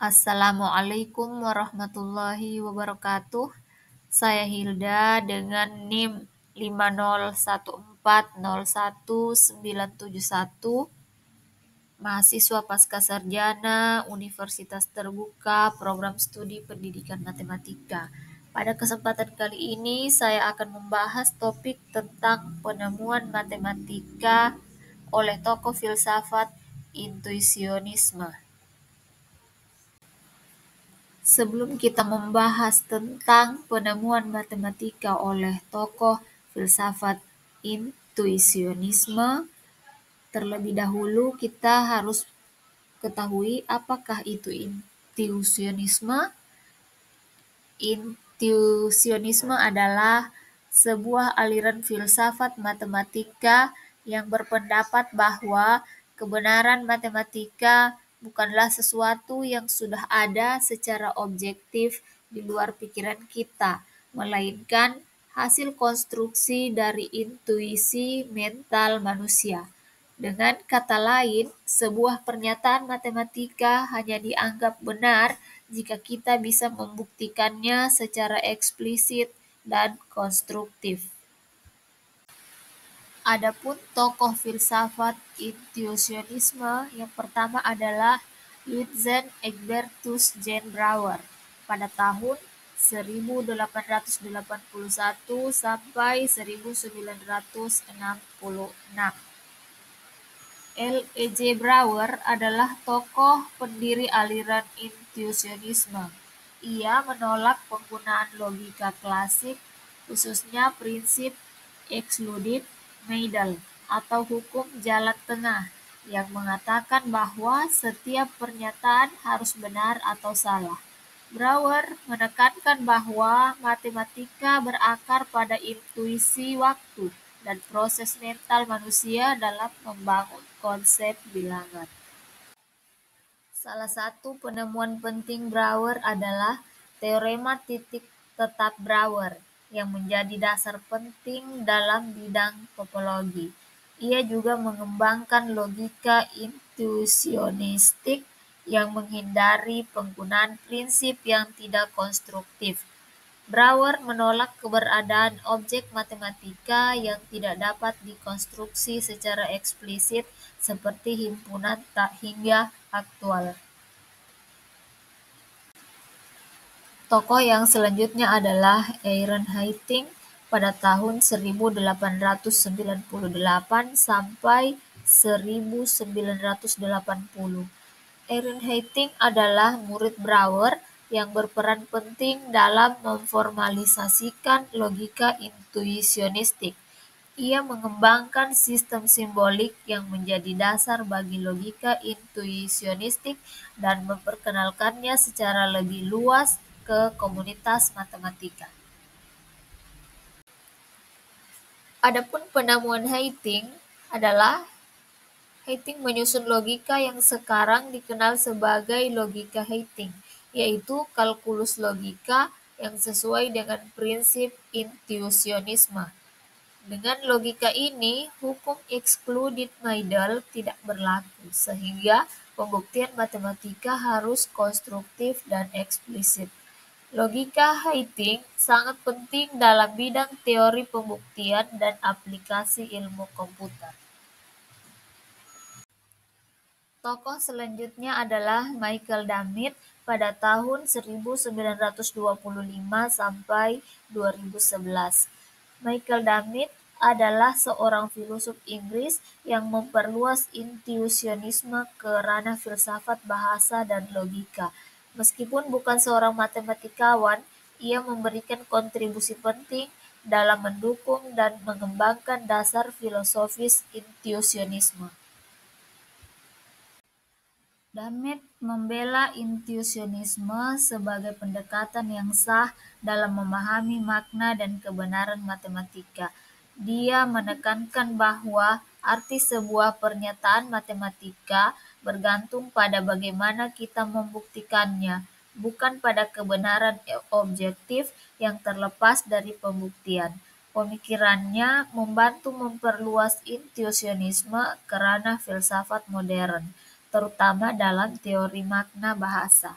Assalamualaikum warahmatullahi wabarakatuh. Saya Hilda dengan NIM 501401971, mahasiswa Pascasarjana Universitas Terbuka Program Studi Pendidikan Matematika. Pada kesempatan kali ini saya akan membahas topik tentang penemuan matematika oleh tokoh filsafat intuisionisme. Sebelum kita membahas tentang penemuan matematika oleh tokoh filsafat intuisionisme, terlebih dahulu kita harus ketahui apakah itu intuisionisme. Intuisionisme adalah sebuah aliran filsafat matematika yang berpendapat bahwa kebenaran matematika bukanlah sesuatu yang sudah ada secara objektif di luar pikiran kita, melainkan hasil konstruksi dari intuisi mental manusia. Dengan kata lain, sebuah pernyataan matematika hanya dianggap benar jika kita bisa membuktikannya secara eksplisit dan konstruktif. Adapun tokoh filsafat intuisionisme yang pertama adalah Johann Egbertus Jan Brouwer pada tahun 1881 sampai 1966. L. E. J. Brouwer adalah tokoh pendiri aliran intuisionisme. Ia menolak penggunaan logika klasik, khususnya prinsip excluded middle atau hukum jalan tengah, yang mengatakan bahwa setiap pernyataan harus benar atau salah. Brouwer menekankan bahwa matematika berakar pada intuisi waktu dan proses mental manusia dalam membangun konsep bilangan. Salah satu penemuan penting Brouwer adalah teorema titik tetap Brouwer, yang menjadi dasar penting dalam bidang topologi. Ia juga mengembangkan logika intuisionistik yang menghindari penggunaan prinsip yang tidak konstruktif. Brouwer menolak keberadaan objek matematika yang tidak dapat dikonstruksi secara eksplisit seperti himpunan tak hingga aktual. Tokoh yang selanjutnya adalah Aaron Hayting pada tahun 1898 sampai 1980. Aaron Hayting adalah murid Brouwer yang berperan penting dalam memformalisasikan logika intuisionistik. Ia mengembangkan sistem simbolik yang menjadi dasar bagi logika intuisionistik dan memperkenalkannya secara lebih luas ke komunitas matematika. Adapun penemuan Hayting adalah Hayting menyusun logika yang sekarang dikenal sebagai logika Hayting, yaitu kalkulus logika yang sesuai dengan prinsip intuisionisme. Dengan logika ini, hukum excluded middle tidak berlaku, sehingga pembuktian matematika harus konstruktif dan eksplisit. Logika Hayting sangat penting dalam bidang teori pembuktian dan aplikasi ilmu komputer. Tokoh selanjutnya adalah Michael Dummett pada tahun 1925 sampai 2011. Michael Dummett adalah seorang filsuf Inggris yang memperluas intuisionisme ke ranah filsafat bahasa dan logika. Meskipun bukan seorang matematikawan, ia memberikan kontribusi penting dalam mendukung dan mengembangkan dasar filosofis intuisionisme. Dummett membela intuisionisme sebagai pendekatan yang sah dalam memahami makna dan kebenaran matematika. Dia menekankan bahwa arti sebuah pernyataan matematika bergantung pada bagaimana kita membuktikannya, bukan pada kebenaran objektif yang terlepas dari pembuktian. Pemikirannya membantu memperluas intuisionisme ke ranah filsafat modern, terutama dalam teori makna bahasa.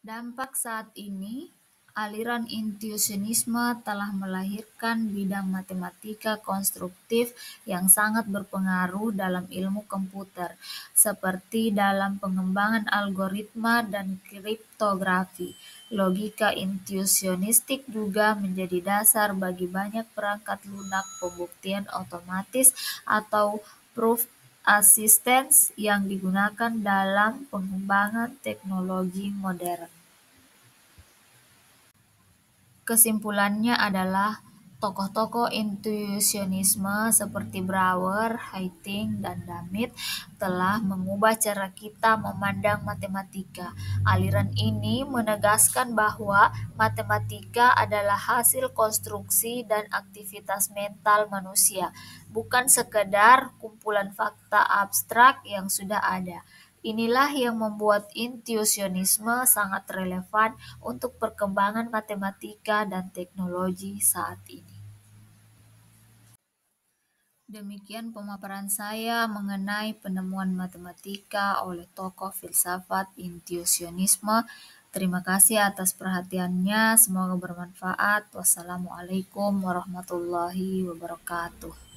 Dampak saat ini, aliran intuisionisme telah melahirkan bidang matematika konstruktif yang sangat berpengaruh dalam ilmu komputer, seperti dalam pengembangan algoritma dan kriptografi. Logika intuisionistik juga menjadi dasar bagi banyak perangkat lunak pembuktian otomatis atau proof assistance yang digunakan dalam pengembangan teknologi modern. Kesimpulannya adalah tokoh-tokoh intuisionisme seperti Brouwer, Haitink, dan Damit telah mengubah cara kita memandang matematika. Aliran ini menegaskan bahwa matematika adalah hasil konstruksi dan aktivitas mental manusia, bukan sekedar kumpulan fakta abstrak yang sudah ada. Inilah yang membuat intuisionisme sangat relevan untuk perkembangan matematika dan teknologi saat ini. Demikian pemaparan saya mengenai penemuan matematika oleh tokoh filsafat intuisionisme. Terima kasih atas perhatiannya. Semoga bermanfaat. Wassalamualaikum warahmatullahi wabarakatuh.